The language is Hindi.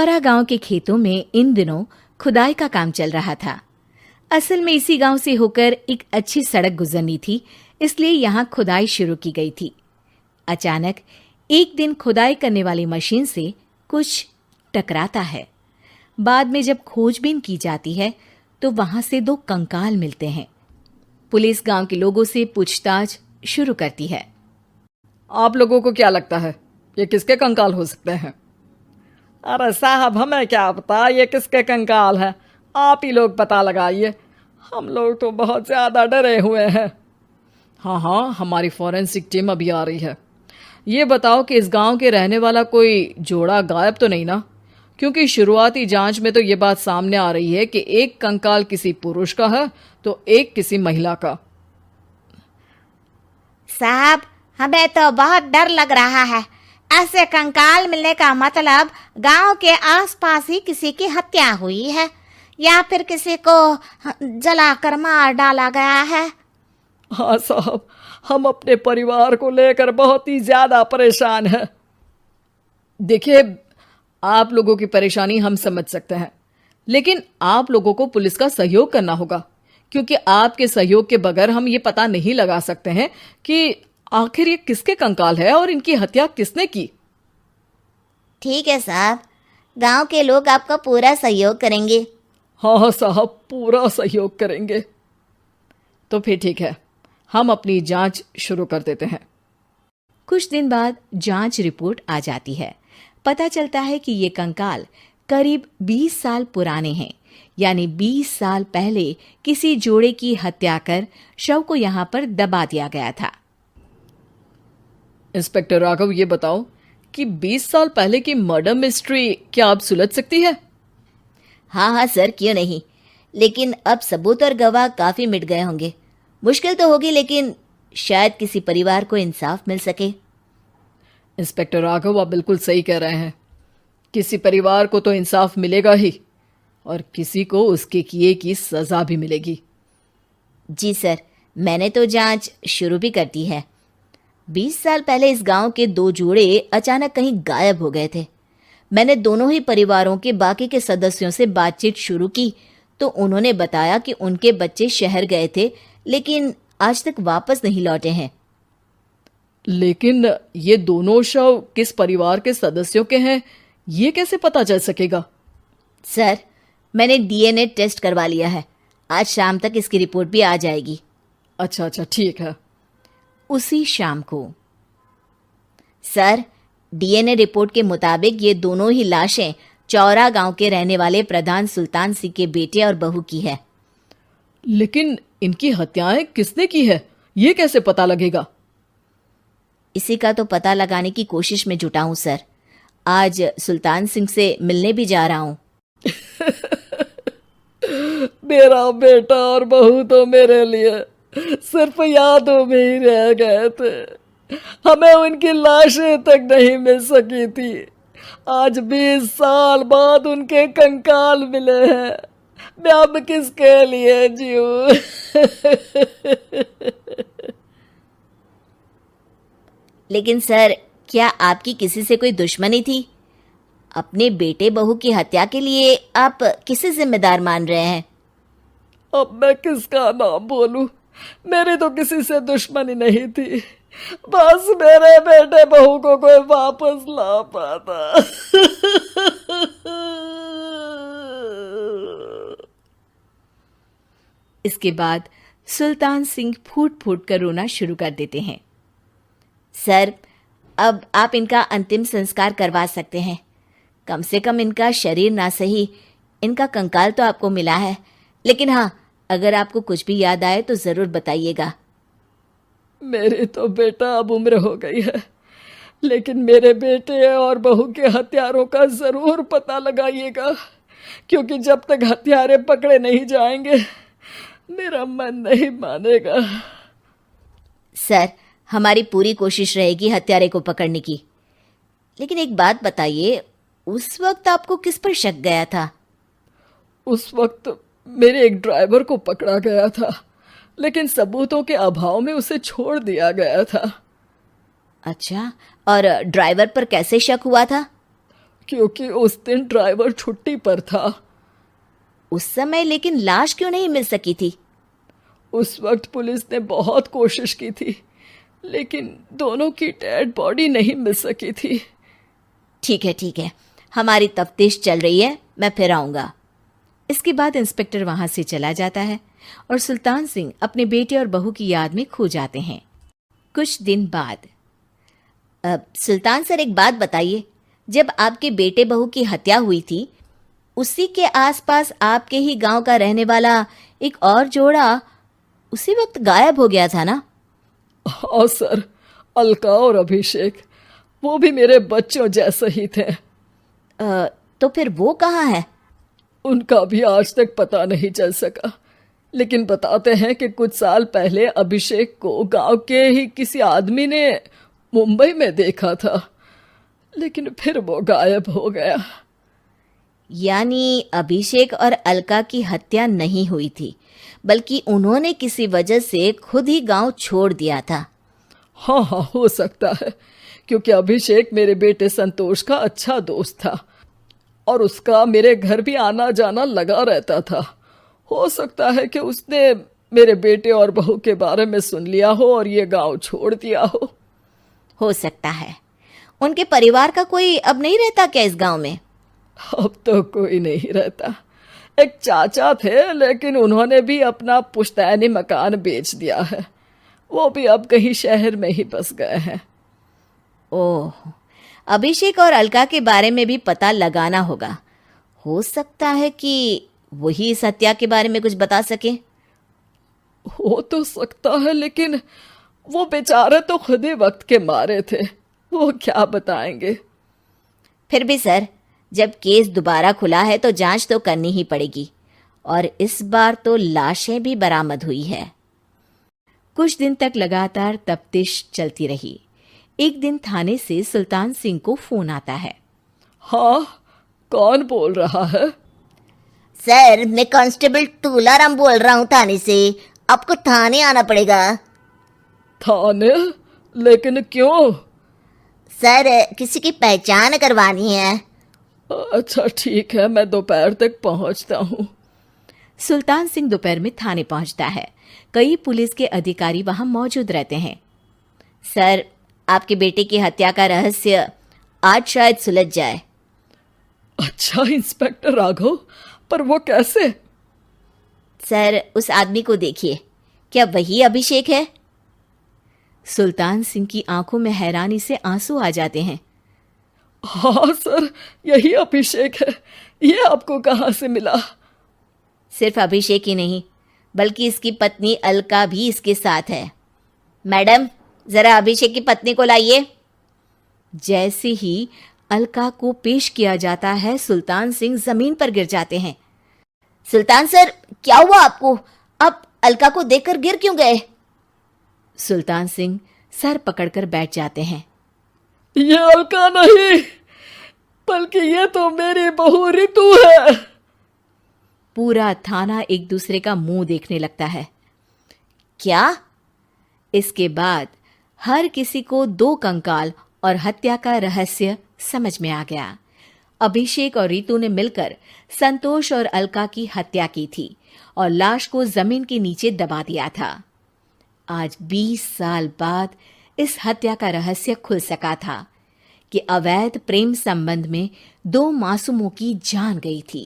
औरा गांव के खेतों में इन दिनों खुदाई का काम चल रहा था। असल में इसी गांव से होकर एक अच्छी सड़क गुजरनी थी, इसलिए यहाँ खुदाई शुरू की गई थी। अचानक एक दिन खुदाई करने वाली मशीन से कुछ टकराता है। बाद में जब खोजबीन की जाती है तो वहां से 2 कंकाल मिलते हैं। पुलिस गांव के लोगों से पूछताछ शुरू करती है। आप लोगों को क्या लगता है ये किसके कंकाल हो सकते हैं? अरे साहब, हमें क्या पता ये किसके कंकाल है, आप ही लोग पता लगाइए। हम लोग तो बहुत ज़्यादा डरे हुए हैं। हाँ, हमारी फॉरेंसिक टीम अभी आ रही है। ये बताओ कि इस गांव के रहने वाला कोई जोड़ा गायब तो नहीं ना? क्योंकि शुरुआती जांच में तो ये बात सामने आ रही है कि एक कंकाल किसी पुरुष का है तो एक किसी महिला का। साहब, हमें तो बहुत डर लग रहा है। ऐसे कंकाल मिलने का मतलब गांव के आसपास ही किसी की हत्या हुई है या फिर किसी को जलाकर मार डाला गया है। हाँ साहब, हम अपने परिवार को लेकर बहुत ही ज़्यादा परेशान हैं। देखिए, आप लोगों की परेशानी हम समझ सकते हैं, लेकिन आप लोगों को पुलिस का सहयोग करना होगा, क्योंकि आपके सहयोग के बगैर हम ये पता नहीं लगा सकते हैं कि आखिर ये किसके कंकाल है और इनकी हत्या किसने की। ठीक है साहब, गांव के लोग आपका पूरा सहयोग करेंगे। हाँ साहब, पूरा सहयोग करेंगे। तो फिर ठीक है, हम अपनी जांच शुरू कर देते हैं। कुछ दिन बाद जांच रिपोर्ट आ जाती है। पता चलता है कि ये कंकाल करीब 20 साल पुराने हैं, यानी 20 साल पहले किसी जोड़े की हत्या कर शव को यहाँ पर दबा दिया गया था। इंस्पेक्टर राघव, ये बताओ कि 20 साल पहले की मर्डर मिस्ट्री क्या अब सुलझ सकती है? हाँ सर, क्यों नहीं। लेकिन अब सबूत और गवाह काफी मिट गए होंगे। मुश्किल तो होगी, लेकिन शायद किसी परिवार को इंसाफ मिल सके। इंस्पेक्टर राघव, आप बिल्कुल सही कह रहे हैं। किसी परिवार को तो इंसाफ मिलेगा ही और किसी को उसके किए की सजा भी मिलेगी। जी सर, मैंने तो जांच शुरू भी कर दी है। 20 साल पहले इस गांव के 2 जोड़े अचानक कहीं गायब हो गए थे। मैंने दोनों ही परिवारों के बाकी के सदस्यों से बातचीत शुरू की तो उन्होंने बताया कि उनके बच्चे शहर गए थे, लेकिन आज तक वापस नहीं लौटे हैं। लेकिन ये दोनों शव किस परिवार के सदस्यों के हैं, ये कैसे पता चल सकेगा? सर, मैंने डीएनए टेस्ट करवा लिया है। आज शाम तक इसकी रिपोर्ट भी आ जाएगी। अच्छा, ठीक है। उसी शाम को सर, डीएनए रिपोर्ट के मुताबिक ये दोनों ही लाशें चौरा गांव के रहने वाले प्रधान सुल्तान सिंह के बेटे और बहू की है। लेकिन इनकी हत्याएं किसने की है, ये कैसे पता लगेगा? इसी का तो पता लगाने की कोशिश में जुटा हूं सर। आज सुल्तान सिंह से मिलने भी जा रहा हूं। मेरा बेटा और बहू तो मेरे लिए सिर्फ यादों में ही रह गए थे। हमें उनकी लाशें तक नहीं मिल सकी थी। आज 20 साल बाद उनके कंकाल मिले हैं। मैं अब किसके लिए जीऊं? लेकिन सर, क्या आपकी किसी से कोई दुश्मनी थी? अपने बेटे बहू की हत्या के लिए आप किसे जिम्मेदार मान रहे हैं? अब मैं किसका नाम बोलूं? मेरी तो किसी से दुश्मनी नहीं थी, बस मेरे बेटे बहू को कोई वापस ला पाता। इसके बाद सुल्तान सिंह फूट फूट कर रोना शुरू कर देते हैं। सर, अब आप इनका अंतिम संस्कार करवा सकते हैं। कम से कम इनका शरीर ना सही, इनका कंकाल तो आपको मिला है। लेकिन हाँ, अगर आपको कुछ भी याद आए तो जरूर बताइएगा। मेरी तो बेटा अब उम्र हो गई है, लेकिन मेरे बेटे और बहू के हत्यारों का जरूर पता लगाइएगा, क्योंकि जब तक हत्यारे पकड़े नहीं जाएंगे मेरा मन नहीं मानेगा। सर, हमारी पूरी कोशिश रहेगी हत्यारे को पकड़ने की। लेकिन एक बात बताइए, उस वक्त आपको किस पर शक गया था? उस वक्त मेरे एक ड्राइवर को पकड़ा गया था, लेकिन सबूतों के अभाव में उसे छोड़ दिया गया था। अच्छा, और ड्राइवर पर कैसे शक हुआ था? क्योंकि उस दिन ड्राइवर छुट्टी पर था। उस समय लेकिन लाश क्यों नहीं मिल सकी थी? उस वक्त पुलिस ने बहुत कोशिश की थी, लेकिन दोनों की डेड बॉडी नहीं मिल सकी थी। ठीक है, हमारी तफ्तीश चल रही है, मैं फिर आऊंगा। इसके बाद इंस्पेक्टर वहां से चला जाता है और सुल्तान सिंह अपने बेटे और बहू की याद में खो जाते हैं। कुछ दिन बाद सुल्तान सर, एक बात बताइए, जब आपके बेटे बहू की हत्या हुई थी, उसी के आसपास आपके ही गांव का रहने वाला एक और जोड़ा उसी वक्त गायब हो गया था ना? हाँ सर, अलका और अभिषेक, वो भी मेरे बच्चों जैसे ही थे। तो फिर वो कहाँ है? उनका भी आज तक पता नहीं चल सका, लेकिन बताते हैं कि कुछ साल पहले अभिषेक को गांव के ही किसी आदमी ने मुंबई में देखा था, लेकिन फिर वो गायब हो गया। यानी अभिषेक और अलका की हत्या नहीं हुई थी, बल्कि उन्होंने किसी वजह से खुद ही गांव छोड़ दिया था। हाँ, हो सकता है, क्योंकि अभिषेक मेरे बेटे संतोष का अच्छा दोस्त था और उसका मेरे घर भी आना जाना लगा रहता था। हो सकता है कि उसने मेरे बेटे और बहू के बारे में सुन लिया हो और ये गांव छोड़ दिया हो सकता है। उनके परिवार का कोई अब नहीं रहता क्या इस गांव में? अब तो कोई नहीं रहता। एक चाचा थे, लेकिन उन्होंने भी अपना पुश्तैनी मकान बेच दिया है। वो भी अब कहीं शहर में ही बस गए हैं। ओह, अभिषेक और अलका के बारे में भी पता लगाना होगा। हो सकता है कि वही इस हत्या के बारे में कुछ बता सके। हो तो सकता है, लेकिन वो बेचारे तो खुद ही वक्त के मारे थे, वो क्या बताएंगे। फिर भी सर, जब केस दोबारा खुला है तो जांच तो करनी ही पड़ेगी, और इस बार तो लाशें भी बरामद हुई है। कुछ दिन तक लगातार तफ्तीश चलती रही। एक दिन थाने से सुल्तान सिंह को फोन आता है। हाँ, कौन बोल रहा है? सर, मैं कांस्टेबल तुलाराम बोल रहा हूँ थाने से। आपको थाने आना पड़ेगा। थाने? लेकिन क्यों? सर, किसी की पहचान करवानी है। अच्छा ठीक है, मैं दोपहर तक पहुंचता हूँ। सुल्तान सिंह दोपहर में थाने पहुंचता है। कई पुलिस के अधिकारी वहां मौजूद रहते हैं। सर, आपके बेटे की हत्या का रहस्य आज शायद सुलझ जाए। अच्छा इंस्पेक्टर राघव, पर वो कैसे? सर, उस आदमी को देखिए, क्या वही अभिषेक है? सुल्तान सिंह की आंखों में हैरानी से आंसू आ जाते हैं। हाँ सर, यही अभिषेक है। ये आपको कहाँ से मिला? सिर्फ अभिषेक ही नहीं, बल्कि इसकी पत्नी अलका भी इसके साथ है। मैडम, जरा अभिषेक की पत्नी को लाइए। जैसे ही अलका को पेश किया जाता है, सुल्तान सिंह जमीन पर गिर जाते हैं। सुल्तान सर, क्या हुआ आपको? आप अलका को देखकर गिर क्यों गए? सुल्तान सिंह सर पकड़कर बैठ जाते हैं। ये अलका नहीं, बल्कि ये तो मेरी बहू रितु है। पूरा थाना एक दूसरे का मुंह देखने लगता है। क्या? इसके बाद हर किसी को दो कंकाल और हत्या का रहस्य समझ में आ गया। अभिषेक और रितु ने मिलकर संतोष और अलका की हत्या की थी और लाश को जमीन के नीचे दबा दिया था। आज 20 साल बाद इस हत्या का रहस्य खुल सका था कि अवैध प्रेम संबंध में दो मासूमों की जान गई थी।